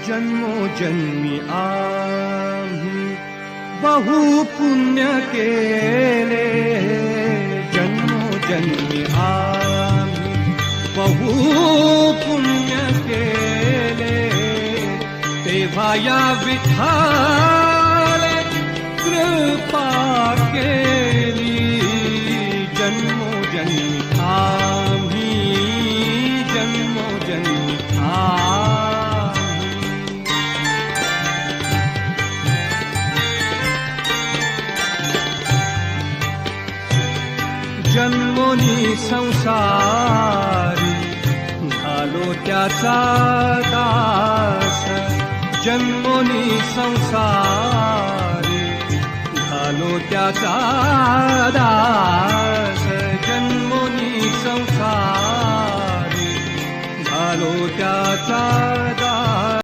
जन्मोजन्मी आम्ही बहु पुण्य केले, जन्मोजन्मी आम्ही बहु पुण्य केले, तेव्हा या विठ्ठले कृपा केली. जन्मोजन्मी आम्ही, जन्मोजन्मी जन्मोनी संसारी झालो त्याचा दास, जन्मोनी संसारी झालो त्याचा दास, जन्मोनी संसारी झालो त्याचा दास.